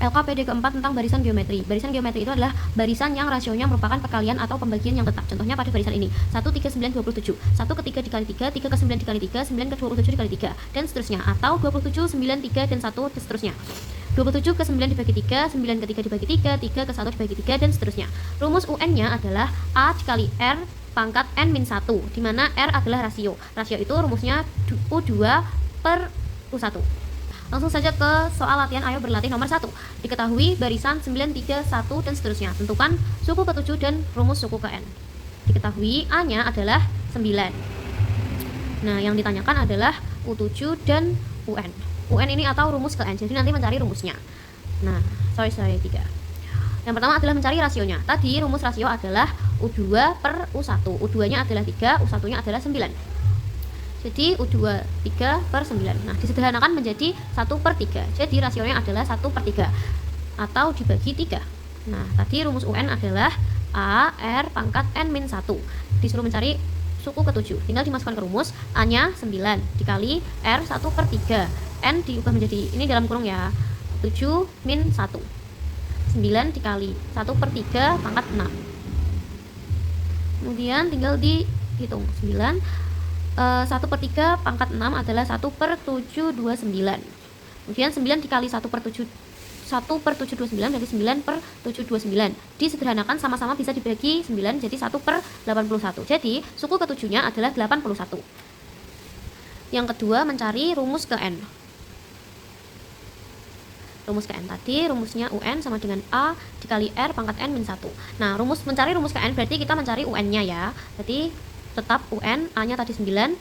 LKPD keempat tentang barisan geometri. Barisan geometri itu adalah barisan yang rasionya merupakan perkalian atau pembagian yang tetap. Contohnya pada barisan ini 1, 3, 9, 27. 1 ke 3 dikali 3, 3 ke 9 dikali 3, 9 ke 27 dikali 3, dan seterusnya. Atau 27, 9, 3, dan 1, dan seterusnya. 27 ke 9 dibagi 3, 9 ke 3 dibagi 3, 3 ke 1 dibagi 3, dan seterusnya. Rumus UN-nya adalah A dikali R pangkat N-1, di mana R adalah rasio. Rasio itu rumusnya U2 per U1. Langsung saja ke soal latihan ayo berlatih nomor 1. Diketahui barisan 9, 3, 1, dan seterusnya. Tentukan suku ke-7 dan rumus suku ke N. Diketahui A-nya adalah 9. Nah, yang ditanyakan adalah U7 dan UN. UN ini atau rumus ke N, jadi nanti mencari rumusnya. Nah, sorry 3. Yang pertama adalah mencari rasionya. Tadi rumus rasio adalah U2 per U1. U2-nya adalah 3, U1-nya adalah 9. Jadi U2 3 per 9. Nah, disederhanakan menjadi 1 per 3. Jadi rasionya adalah 1 per 3 atau dibagi 3. Nah, tadi rumus UN adalah A R pangkat N-1. Disuruh mencari suku ke-7. Tinggal dimasukkan ke rumus. A-nya 9 dikali R 1 per 3. N diubah menjadi, ini dalam kurung ya, 7 min 1. 9 dikali 1 per 3 pangkat 6. Kemudian tinggal dihitung 9. 1 per 3 pangkat 6 adalah 1 per 729. Kemudian 9 dikali 1 per 729 dari 9 per 729. Disederhanakan sama-sama bisa dibagi 9 jadi 1 per 81. Jadi suku ke-7-nya adalah 81. Yang kedua mencari rumus ke N. Rumus ke N tadi rumusnya UN sama dengan A dikali R pangkat N-1. Nah, mencari rumus ke N berarti kita mencari UN-nya ya. Berarti tetap UN, A-nya tadi 9,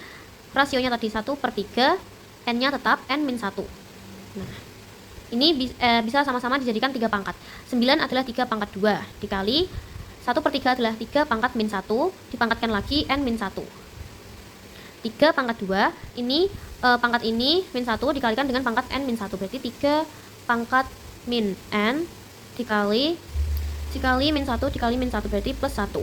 rasionya tadi 1 per 3, N-nya tetap N-1. Nah, ini bisa sama-sama dijadikan 3 pangkat. 9 adalah 3 pangkat 2, dikali 1 per 3 adalah 3 pangkat min 1, dipangkatkan lagi N-1. 3 pangkat 2, ini pangkat ini min 1 dikalikan dengan pangkat N-1, berarti 3 pangkat min N dikali min 1 dikali min 1, berarti plus 1.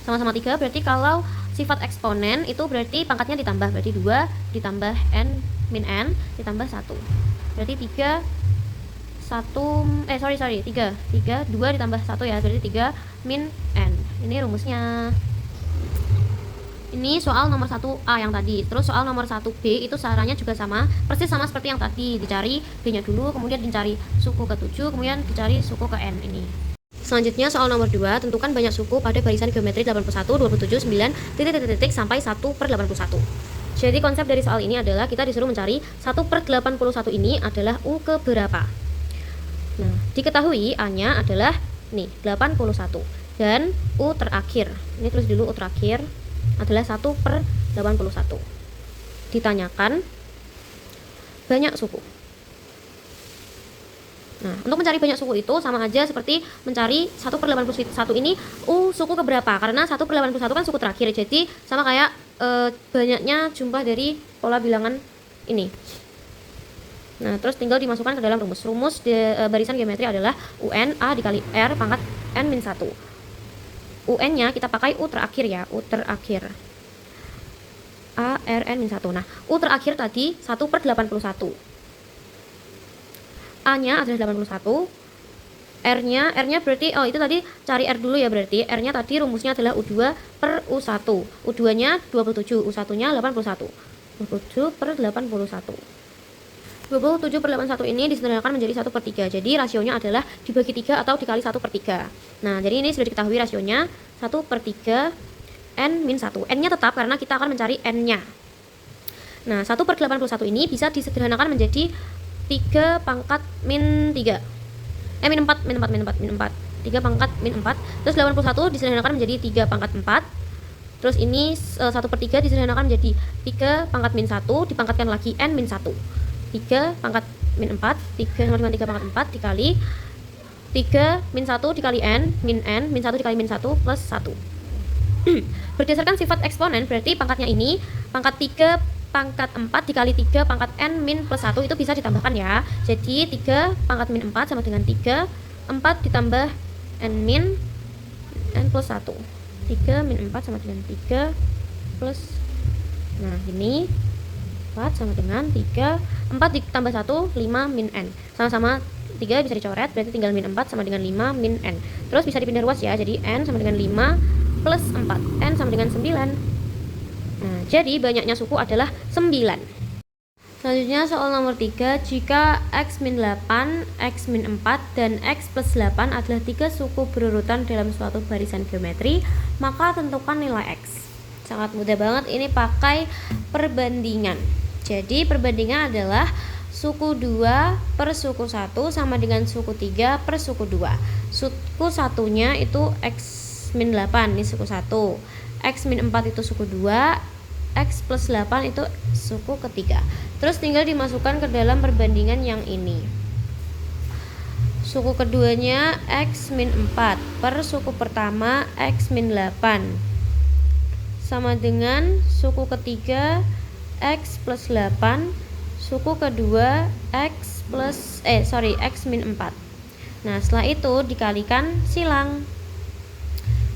Sama-sama 3, berarti kalau sifat eksponen itu berarti pangkatnya ditambah, berarti 2 ditambah N min N ditambah 1. Berarti 3 2 ditambah 1 ya, berarti 3 min N. Ini rumusnya. Ini soal nomor 1A yang tadi. Terus soal nomor 1B itu caranya juga sama, persis sama seperti yang tadi. Dicari B-nya dulu, kemudian dicari suku ke-7, kemudian dicari suku ke N ini. Selanjutnya soal nomor 2, tentukan banyak suku pada barisan geometri 81, 27, 9, titik sampai 1 per 81. Jadi konsep dari soal ini adalah kita disuruh mencari 1 per 81 ini adalah U ke berapa. Nah, diketahui A-nya adalah nih 81 dan U terakhir. Ini tulis dulu U terakhir adalah 1 per 81. Ditanyakan banyak suku. Nah, untuk mencari banyak suku itu sama aja seperti mencari 1 per 81 ini suku keberapa, karena 1 per 81 kan suku terakhir, jadi sama kayak banyaknya jumlah dari pola bilangan ini. Nah, terus tinggal dimasukkan ke dalam rumus. Rumus barisan geometri adalah UN A dikali R pangkat N-1. UN-nya kita pakai U terakhir ya, U terakhir. A R N-1. Nah, U terakhir tadi 1 per 81. A-nya adalah 81, R-nya berarti, itu tadi cari R dulu ya, berarti R-nya tadi rumusnya adalah U2 per U1. U2-nya 27, U1-nya 81. 27 per 81. 27 per 81 ini disederhanakan menjadi 1 per 3. Jadi rasionya adalah dibagi 3 atau dikali 1 per 3. Nah, jadi ini sudah diketahui rasionya 1 per 3 N-1. N-nya tetap karena kita akan mencari N-nya. Nah, 1 per 81 ini bisa disederhanakan menjadi 3 pangkat min 3 min 4 3 pangkat min 4. Terus 81 disederhanakan menjadi 3 pangkat 4. Terus ini 1 per 3 disederhanakan menjadi 3 pangkat min 1 dipangkatkan lagi N min 1. 3 pangkat min 4 3 sama dengan 3 pangkat 4 dikali 3 min 1 dikali N min 1 dikali min 1 plus 1. Berdasarkan sifat eksponen berarti pangkatnya ini pangkat 3 pangkat 4 dikali 3 pangkat N min plus 1 itu bisa ditambahkan ya. Jadi 3 pangkat min 4 sama dengan 3 4 ditambah N min N plus 1. 3 min 4 sama dengan 3 plus, nah ini 4 sama dengan 3 4 ditambah 1 5 min N sama-sama 3 bisa dicoret, berarti tinggal min 4 sama dengan 5 min n. Terus bisa dipindah ruas ya, jadi n sama dengan 5 plus 4, n sama dengan 9. Nah, jadi banyaknya suku adalah 9. Selanjutnya soal nomor 3, jika x min 8, x min 4, dan x plus 8 adalah 3 suku berurutan dalam suatu barisan geometri, maka tentukan nilai x. Sangat mudah banget, ini pakai perbandingan. Jadi perbandingan adalah suku 2 per suku 1 sama dengan suku 3 per suku 2. Suku satunya itu x min 8, ini suku 1. X min 4 itu suku 2, x plus 8 itu suku ketiga. Terus tinggal dimasukkan ke dalam perbandingan yang ini. Suku keduanya x min 4 per suku pertama x min 8 sama dengan suku ketiga x plus 8 suku kedua x min 4. Nah, setelah itu dikalikan silang.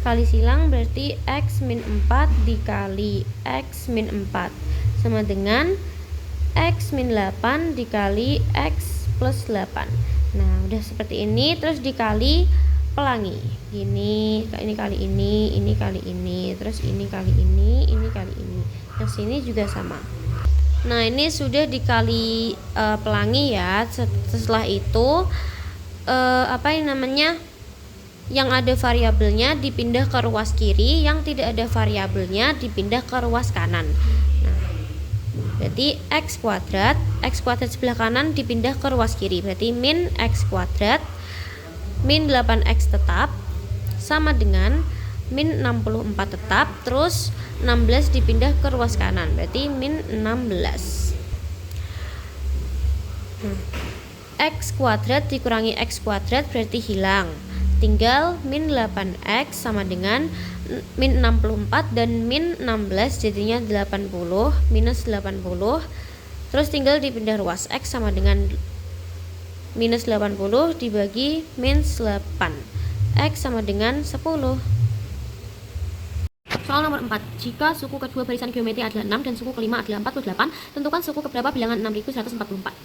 Kali silang berarti x min 4 dikali x min 4 sama dengan x min 8 dikali x plus 8. Nah, udah seperti ini, terus dikali pelangi. Ini kali ini kali ini, terus ini kali ini kali ini. Yang sini juga sama. Nah, ini sudah dikali pelangi ya. Setelah itu yang ada variabelnya dipindah ke ruas kiri, yang tidak ada variabelnya dipindah ke ruas kanan. Nah, berarti x kuadrat sebelah kanan dipindah ke ruas kiri, berarti min x kuadrat min 8x tetap sama dengan min 64 tetap, terus 16 dipindah ke ruas kanan, berarti min 16. X kuadrat dikurangi x kuadrat berarti hilang, tinggal min 8x sama dengan min 64 dan min 16 jadinya 80 minus 80. Terus tinggal dipindah ruas, x sama dengan minus 80 dibagi minus 8, x sama dengan 10. Soal nomor 4, jika suku kedua barisan geometri adalah 6 dan suku kelima adalah 48, tentukan suku keberapa bilangan 6144.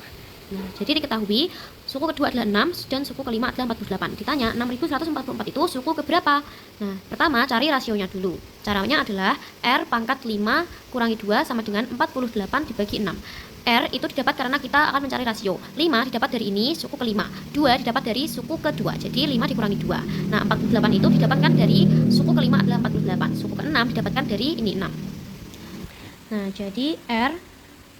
Nah, jadi diketahui suku kedua adalah 6 dan suku kelima adalah 48. Ditanya 6144 itu suku keberapa? Nah, pertama cari rasionya dulu. Caranya adalah R pangkat 5 kurangi 2 sama dengan 48 dibagi 6. R itu didapat karena kita akan mencari rasio. 5 didapat dari ini suku kelima, 2 didapat dari suku kedua. Jadi 5 dikurangi 2. Nah, 48 itu didapatkan dari suku kelima adalah 48. Suku ke-6 didapatkan dari ini 6. Nah, jadi R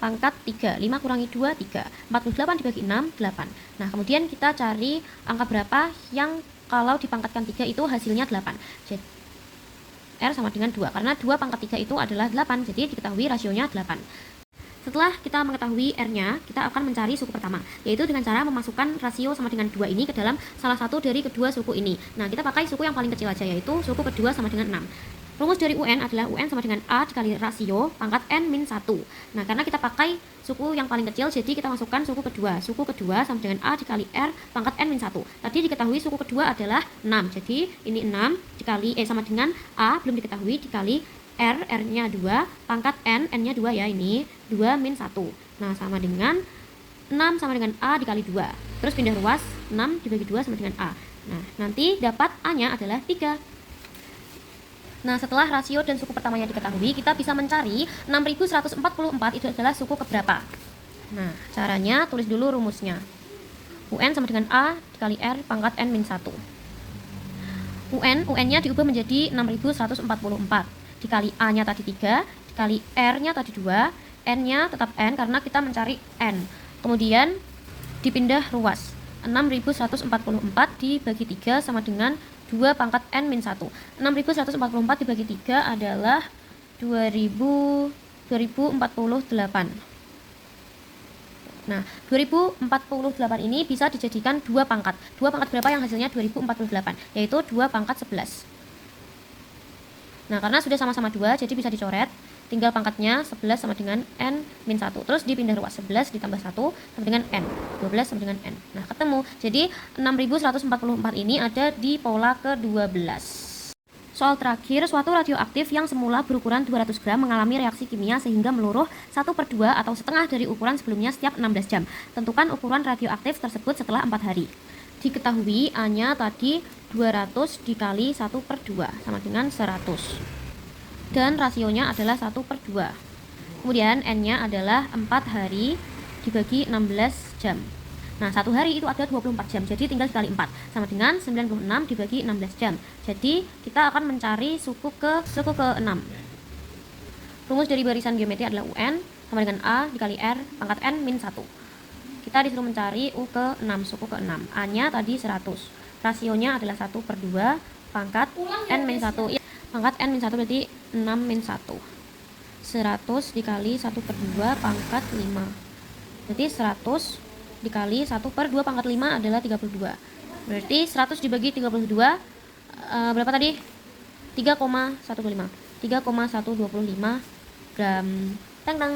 pangkat 3, 5 kurangi 2, 3. 48 dibagi 6, 8. Nah, kemudian kita cari angka berapa yang kalau dipangkatkan 3 itu hasilnya 8. Jadi R sama dengan 2, karena 2 pangkat 3 itu adalah 8, jadi diketahui rasionya 8. Setelah kita mengetahui R-nya, kita akan mencari suku pertama, yaitu dengan cara memasukkan rasio sama dengan 2 ini ke dalam salah satu dari kedua suku ini. Nah, kita pakai suku yang paling kecil aja, yaitu suku kedua sama dengan 6. Rumus dari UN adalah UN sama dengan A dikali rasio pangkat N min 1. Nah, karena kita pakai suku yang paling kecil, jadi kita masukkan suku kedua. Suku kedua sama dengan A dikali R pangkat N min 1. Tadi diketahui suku kedua adalah 6, jadi ini 6 dikali sama dengan A, belum diketahui, dikali R-nya 2, pangkat N-nya 2 ya, ini 2 min 1. Nah, sama dengan 6 sama dengan A dikali 2. Terus pindah ruas, 6 dibagi 2 sama dengan A. Nah, nanti dapat A-nya adalah 3. Nah, setelah rasio dan suku pertamanya diketahui, kita bisa mencari 6144 itu adalah suku keberapa. Nah, caranya tulis dulu rumusnya. UN sama dengan A dikali R pangkat N min 1. UN-nya diubah menjadi 6144. Dikali A-nya tadi 3, dikali R-nya tadi 2, N-nya tetap N karena kita mencari N. Kemudian dipindah ruas. 6144 dibagi 3 sama dengan 2 pangkat N min 1. 6144 dibagi 3 adalah 2048. Nah, 2048 ini bisa dijadikan 2 pangkat. 2 pangkat berapa yang hasilnya 2048? Yaitu 2 pangkat 11. Nah, karena sudah sama-sama 2, jadi bisa dicoret. Tinggal pangkatnya 11 sama dengan N min 1. Terus dipindah ruas, 11 ditambah 1 sama dengan N. 12 sama dengan N. Nah, ketemu. Jadi 6144 ini ada di pola ke-12. Soal terakhir, suatu radioaktif yang semula berukuran 200 gram mengalami reaksi kimia sehingga meluruh 1/2 atau setengah dari ukuran sebelumnya setiap 16 jam. Tentukan ukuran radioaktif tersebut setelah 4 hari. Diketahui A-nya tadi 200 dikali 1/2 sama dengan 100. Dan rasionya adalah 1/2. Kemudian N-nya adalah 4 hari dibagi 16 jam. Nah, 1 hari itu ada 24 jam, jadi tinggal dikali 4, sama dengan 96 dibagi 16 jam. Jadi, kita akan mencari suku ke-6. Rumus dari barisan geometri adalah UN sama dengan A dikali R pangkat N min 1. Kita disuruh mencari U ke-6, suku ke-6. A-nya tadi 100. Rasionya adalah 1/2 pangkat N min 1. Ya, pangkat N min 1 berarti 6 min 1. 100 dikali 1/2 pangkat 5. Berarti 100 dikali 1/2 pangkat 5 adalah 32. Berarti 100 dibagi 32 berapa tadi? 3,125 gram. Teng teng.